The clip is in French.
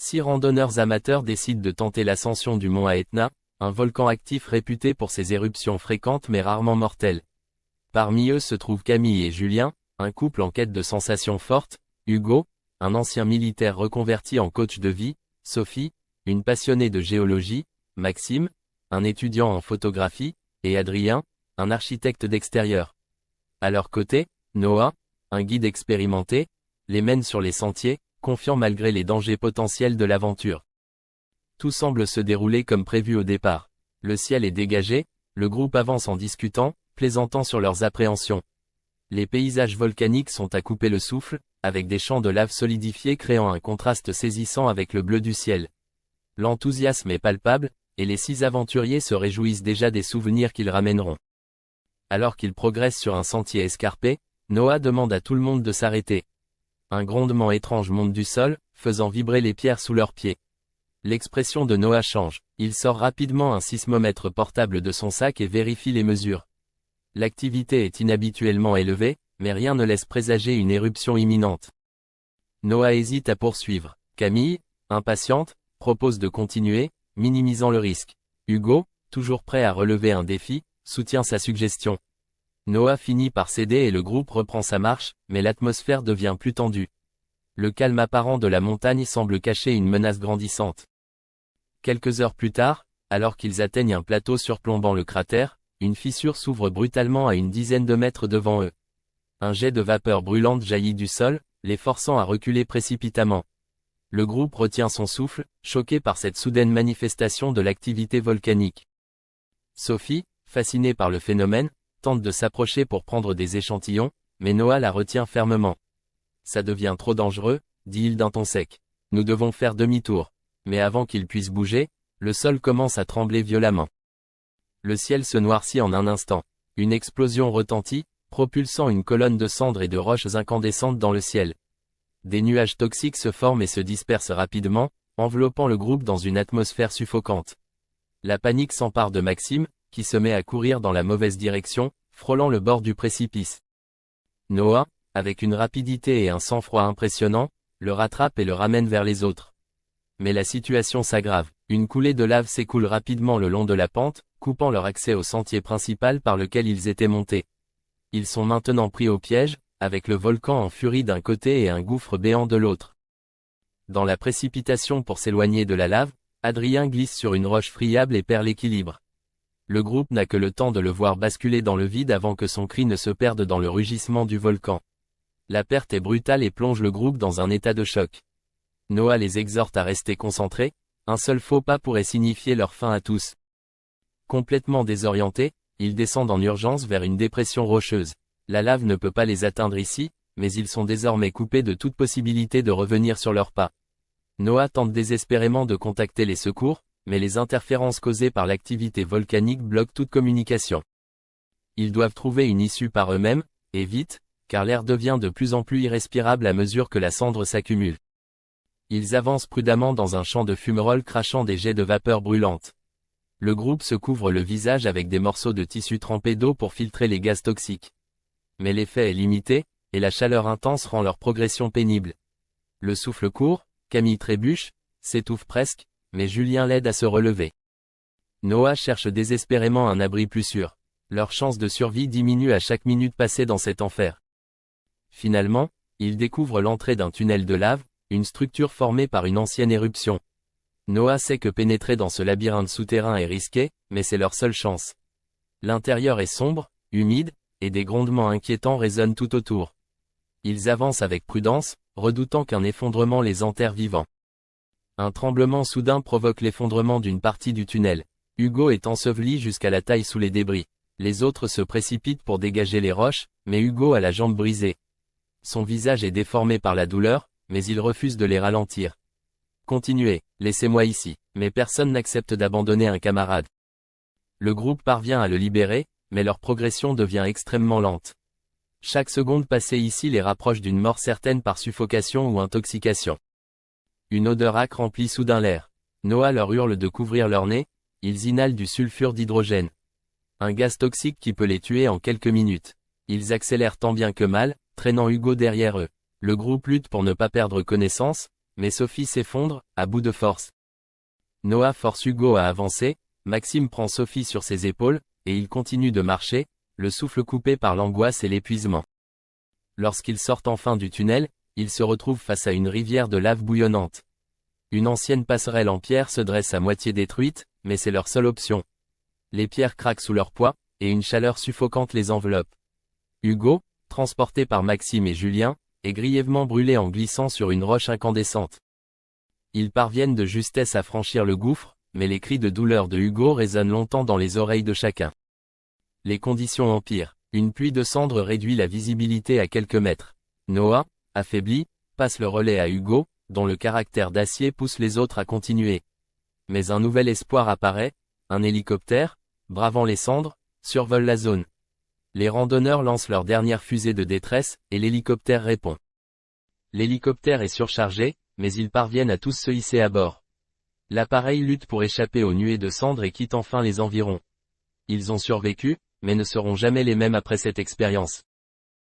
6 randonneurs amateurs décident de tenter l'ascension du mont Aetna, un volcan actif réputé pour ses éruptions fréquentes mais rarement mortelles. Parmi eux se trouvent Camille et Julien, un couple en quête de sensations fortes, Hugo, un ancien militaire reconverti en coach de vie, Sophie, une passionnée de géologie, Maxime, un étudiant en photographie, et Adrien, un architecte d'extérieur. À leur côté, Noah, un guide expérimenté, les mène sur les sentiers, confiant malgré les dangers potentiels de l'aventure. Tout semble se dérouler comme prévu au départ. Le ciel est dégagé, le groupe avance en discutant, plaisantant sur leurs appréhensions. Les paysages volcaniques sont à couper le souffle, avec des champs de lave solidifiés créant un contraste saisissant avec le bleu du ciel. L'enthousiasme est palpable, et les 6 aventuriers se réjouissent déjà des souvenirs qu'ils ramèneront. Alors qu'ils progressent sur un sentier escarpé, Noah demande à tout le monde de s'arrêter. Un grondement étrange monte du sol, faisant vibrer les pierres sous leurs pieds. L'expression de Noah change, il sort rapidement un sismomètre portable de son sac et vérifie les mesures. L'activité est inhabituellement élevée, mais rien ne laisse présager une éruption imminente. Noah hésite à poursuivre. Camille, impatiente, propose de continuer, minimisant le risque. Hugo, toujours prêt à relever un défi, soutient sa suggestion. Noah finit par céder et le groupe reprend sa marche, mais l'atmosphère devient plus tendue. Le calme apparent de la montagne semble cacher une menace grandissante. Quelques heures plus tard, alors qu'ils atteignent un plateau surplombant le cratère, une fissure s'ouvre brutalement à une dizaine de mètres devant eux. Un jet de vapeur brûlante jaillit du sol, les forçant à reculer précipitamment. Le groupe retient son souffle, choqué par cette soudaine manifestation de l'activité volcanique. Sophie, fascinée par le phénomène, tente de s'approcher pour prendre des échantillons, mais Noah la retient fermement. Ça devient trop dangereux, dit-il d'un ton sec. Nous devons faire demi-tour. Mais avant qu'il puisse bouger, le sol commence à trembler violemment. Le ciel se noircit en un instant. Une explosion retentit, propulsant une colonne de cendres et de roches incandescentes dans le ciel. Des nuages toxiques se forment et se dispersent rapidement, enveloppant le groupe dans une atmosphère suffocante. La panique s'empare de Maxime, qui se met à courir dans la mauvaise direction, frôlant le bord du précipice. Noah, avec une rapidité et un sang-froid impressionnants, le rattrape et le ramène vers les autres. Mais la situation s'aggrave. Une coulée de lave s'écoule rapidement le long de la pente, coupant leur accès au sentier principal par lequel ils étaient montés. Ils sont maintenant pris au piège, avec le volcan en furie d'un côté et un gouffre béant de l'autre. Dans la précipitation pour s'éloigner de la lave, Adrien glisse sur une roche friable et perd l'équilibre. Le groupe n'a que le temps de le voir basculer dans le vide avant que son cri ne se perde dans le rugissement du volcan. La perte est brutale et plonge le groupe dans un état de choc. Noah les exhorte à rester concentrés, un seul faux pas pourrait signifier leur fin à tous. Complètement désorientés, ils descendent en urgence vers une dépression rocheuse. La lave ne peut pas les atteindre ici, mais ils sont désormais coupés de toute possibilité de revenir sur leurs pas. Noah tente désespérément de contacter les secours, mais les interférences causées par l'activité volcanique bloquent toute communication. Ils doivent trouver une issue par eux-mêmes, et vite, car l'air devient de plus en plus irrespirable à mesure que la cendre s'accumule. Ils avancent prudemment dans un champ de fumerolles crachant des jets de vapeur brûlante. Le groupe se couvre le visage avec des morceaux de tissu trempés d'eau pour filtrer les gaz toxiques. Mais l'effet est limité, et la chaleur intense rend leur progression pénible. Le souffle court, Camille trébuche, s'étouffe presque, mais Julien l'aide à se relever. Noah cherche désespérément un abri plus sûr. Leur chance de survie diminue à chaque minute passée dans cet enfer. Finalement, ils découvrent l'entrée d'un tunnel de lave, une structure formée par une ancienne éruption. Noah sait que pénétrer dans ce labyrinthe souterrain est risqué, mais c'est leur seule chance. L'intérieur est sombre, humide, et des grondements inquiétants résonnent tout autour. Ils avancent avec prudence, redoutant qu'un effondrement les enterre vivants. Un tremblement soudain provoque l'effondrement d'une partie du tunnel. Hugo est enseveli jusqu'à la taille sous les débris. Les autres se précipitent pour dégager les roches, mais Hugo a la jambe brisée. Son visage est déformé par la douleur, mais il refuse de les ralentir. Continuez, laissez-moi ici, mais personne n'accepte d'abandonner un camarade. Le groupe parvient à le libérer, mais leur progression devient extrêmement lente. Chaque seconde passée ici les rapproche d'une mort certaine par suffocation ou intoxication. Une odeur âcre remplit soudain l'air. Noah leur hurle de couvrir leur nez, ils inhalent du sulfure d'hydrogène. Un gaz toxique qui peut les tuer en quelques minutes. Ils accélèrent tant bien que mal, traînant Hugo derrière eux. Le groupe lutte pour ne pas perdre connaissance, Mais Sophie s'effondre, à bout de force. Noah force Hugo à avancer, Maxime prend Sophie sur ses épaules, et ils continuent de marcher, le souffle coupé par l'angoisse et l'épuisement. Lorsqu'ils sortent enfin du tunnel, ils se retrouvent face à une rivière de lave bouillonnante. Une ancienne passerelle en pierre se dresse à moitié détruite, mais c'est leur seule option. Les pierres craquent sous leur poids, et une chaleur suffocante les enveloppe. Hugo, transporté par Maxime et Julien, est grièvement brûlé en glissant sur une roche incandescente. Ils parviennent de justesse à franchir le gouffre, mais les cris de douleur de Hugo résonnent longtemps dans les oreilles de chacun. Les conditions empirent. Une pluie de cendres réduit la visibilité à quelques mètres. Noah, affaibli, passe le relais à Hugo, dont le caractère d'acier pousse les autres à continuer. Mais un nouvel espoir apparaît, un hélicoptère, bravant les cendres, survole la zone. Les randonneurs lancent leur dernière fusée de détresse, et l'hélicoptère répond. L'hélicoptère est surchargé, mais ils parviennent à tous se hisser à bord. L'appareil lutte pour échapper aux nuées de cendres et quitte enfin les environs. Ils ont survécu, mais ne seront jamais les mêmes après cette expérience.